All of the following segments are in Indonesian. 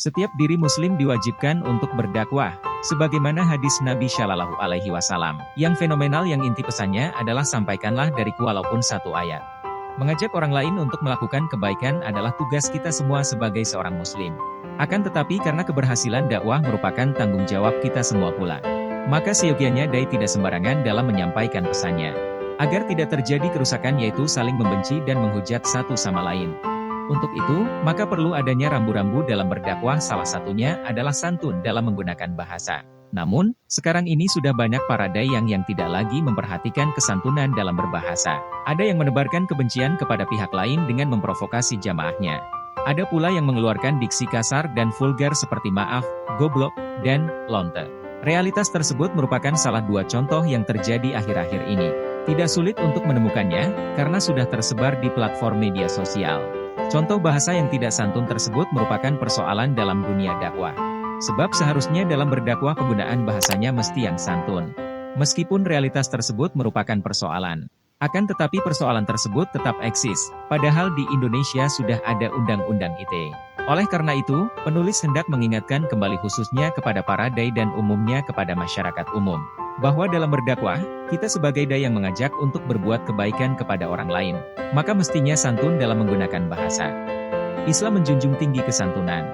Setiap diri muslim diwajibkan untuk berdakwah, sebagaimana hadis Nabi Shallallahu Alaihi Wasallam. Yang fenomenal yang inti pesannya adalah sampaikanlah dariku walaupun satu ayat. Mengajak orang lain untuk melakukan kebaikan adalah tugas kita semua sebagai seorang muslim. Akan tetapi karena keberhasilan dakwah merupakan tanggung jawab kita semua pula, maka seyogianya dai tidak sembarangan dalam menyampaikan pesannya, agar tidak terjadi kerusakan yaitu saling membenci dan menghujat satu sama lain. Untuk itu, maka perlu adanya rambu-rambu dalam berdakwah, salah satunya adalah santun dalam menggunakan bahasa. Namun, sekarang ini sudah banyak para dai yang tidak lagi memperhatikan kesantunan dalam berbahasa. Ada yang menebarkan kebencian kepada pihak lain dengan memprovokasi jamaahnya. Ada pula yang mengeluarkan diksi kasar dan vulgar seperti maaf, goblok, dan lonte. Realitas tersebut merupakan salah dua contoh yang terjadi akhir-akhir ini. Tidak sulit untuk menemukannya, karena sudah tersebar di platform media sosial. Contoh bahasa yang tidak santun tersebut merupakan persoalan dalam dunia dakwah. Sebab seharusnya dalam berdakwah penggunaan bahasanya mesti yang santun. Meskipun realitas tersebut merupakan persoalan, akan tetapi persoalan tersebut tetap eksis, padahal di Indonesia sudah ada undang-undang ITE. Oleh karena itu, penulis hendak mengingatkan kembali khususnya kepada para dai dan umumnya kepada masyarakat umum, bahwa dalam berdakwah, kita sebagai dai yang mengajak untuk berbuat kebaikan kepada orang lain, maka mestinya santun dalam menggunakan bahasa. Islam menjunjung tinggi kesantunan.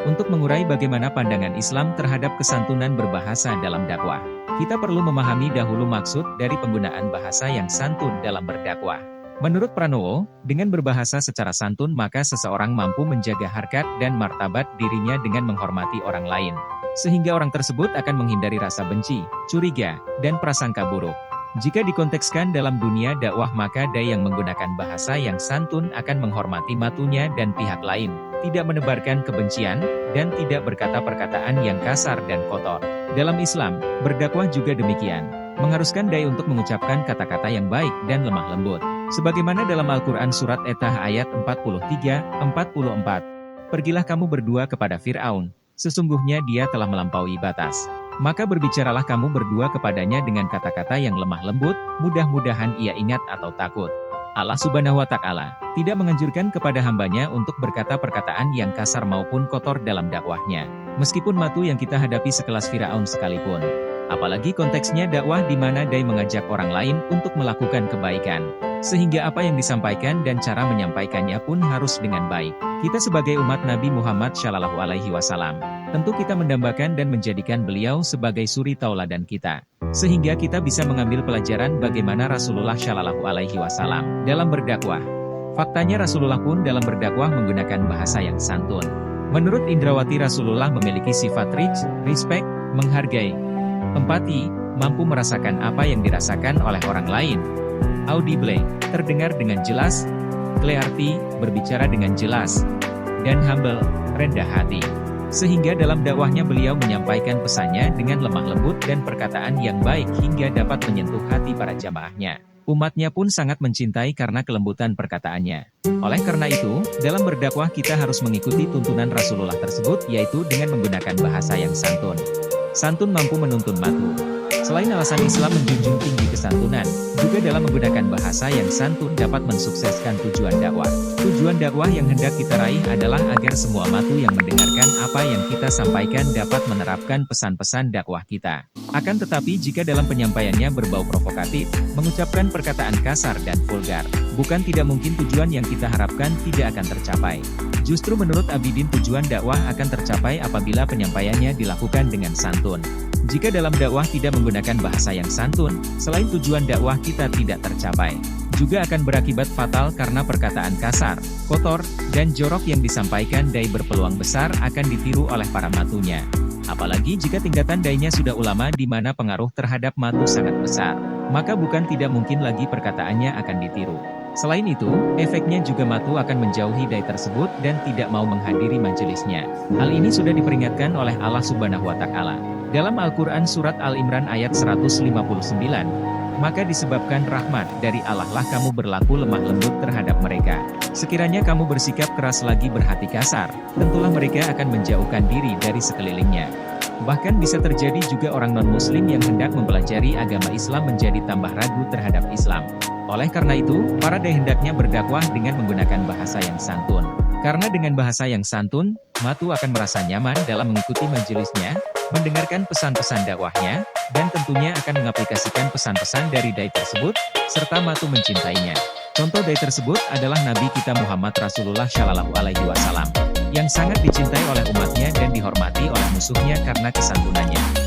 Untuk mengurai bagaimana pandangan Islam terhadap kesantunan berbahasa dalam dakwah, kita perlu memahami dahulu maksud dari penggunaan bahasa yang santun dalam berdakwah. Menurut Pranowo, dengan berbahasa secara santun maka seseorang mampu menjaga harkat dan martabat dirinya dengan menghormati orang lain, sehingga orang tersebut akan menghindari rasa benci, curiga, dan prasangka buruk. Jika dikontekskan dalam dunia dakwah maka dai yang menggunakan bahasa yang santun akan menghormati matunya dan pihak lain, tidak menebarkan kebencian, dan tidak berkata perkataan yang kasar dan kotor. Dalam Islam, berdakwah juga demikian, mengharuskan dai untuk mengucapkan kata-kata yang baik dan lemah lembut. Sebagaimana dalam Al-Quran Surat Etah ayat 43-44, "Pergilah kamu berdua kepada Fir'aun, sesungguhnya dia telah melampaui batas. Maka berbicaralah kamu berdua kepadanya dengan kata-kata yang lemah lembut, mudah-mudahan ia ingat atau takut." Allah Subhanahu wa Ta'ala tidak menganjurkan kepada hambanya untuk berkata perkataan yang kasar maupun kotor dalam dakwahnya, meskipun matu yang kita hadapi sekelas Firaun sekalipun. Apalagi konteksnya dakwah di mana dai mengajak orang lain untuk melakukan kebaikan, sehingga apa yang disampaikan dan cara menyampaikannya pun harus dengan baik. Kita sebagai umat Nabi Muhammad Shallallahu Alaihi Wasallam, tentu kita mendambakan dan menjadikan beliau sebagai suri tauladan kita, sehingga kita bisa mengambil pelajaran bagaimana Rasulullah Shallallahu Alaihi Wasallam dalam berdakwah. Faktanya Rasulullah pun dalam berdakwah menggunakan bahasa yang santun. Menurut Indrawati, Rasulullah memiliki sifat respect, menghargai, empati, mampu merasakan apa yang dirasakan oleh orang lain, audible, terdengar dengan jelas, clarity, berbicara dengan jelas, dan humble, rendah hati. Sehingga dalam dakwahnya beliau menyampaikan pesannya dengan lemah lembut dan perkataan yang baik hingga dapat menyentuh hati para jamaahnya. Umatnya pun sangat mencintai karena kelembutan perkataannya. Oleh karena itu, dalam berdakwah kita harus mengikuti tuntunan Rasulullah tersebut, yaitu dengan menggunakan bahasa yang santun. Santun mampu menuntun matu. Selain alasan Islam menjunjung tinggi kesantunan, juga dalam menggunakan bahasa yang santun dapat mensukseskan tujuan dakwah. Tujuan dakwah yang hendak kita raih adalah agar semua matu yang mendengarkan apa yang kita sampaikan dapat menerapkan pesan-pesan dakwah kita. Akan tetapi jika dalam penyampaiannya berbau provokatif, mengucapkan perkataan kasar dan vulgar, bukan tidak mungkin tujuan yang kita harapkan tidak akan tercapai. Justru menurut Abidin tujuan dakwah akan tercapai apabila penyampaiannya dilakukan dengan santun. Jika dalam dakwah tidak menggunakan bahasa yang santun, selain tujuan dakwah kita tidak tercapai, juga akan berakibat fatal karena perkataan kasar, kotor, dan jorok yang disampaikan dai berpeluang besar akan ditiru oleh para matunya. Apalagi jika tingkatan dainya sudah ulama di mana pengaruh terhadap matu sangat besar, maka bukan tidak mungkin lagi perkataannya akan ditiru. Selain itu, efeknya juga matu akan menjauhi dai tersebut dan tidak mau menghadiri majelisnya. Hal ini sudah diperingatkan oleh Allah Subhanahu wa Ta'ala. Dalam Al-Quran Surat Al-Imran ayat 159, "Maka disebabkan rahmat dari Allah lah kamu berlaku lemah lembut terhadap mereka. Sekiranya kamu bersikap keras lagi berhati kasar, tentulah mereka akan menjauhkan diri dari sekelilingnya." Bahkan bisa terjadi juga orang non-muslim yang hendak mempelajari agama Islam menjadi tambah ragu terhadap Islam. Oleh karena itu, para dai hendaknya berdakwah dengan menggunakan bahasa yang santun. Karena dengan bahasa yang santun, Matu akan merasa nyaman dalam mengikuti majelisnya, mendengarkan pesan-pesan dakwahnya, dan tentunya akan mengaplikasikan pesan-pesan dari dai tersebut, serta Matu mencintainya. Contoh dai tersebut adalah Nabi kita Muhammad Rasulullah Shallallahu Alaihi Wasallam, yang sangat dicintai oleh umatnya dan dihormati oleh musuhnya karena kesantunannya.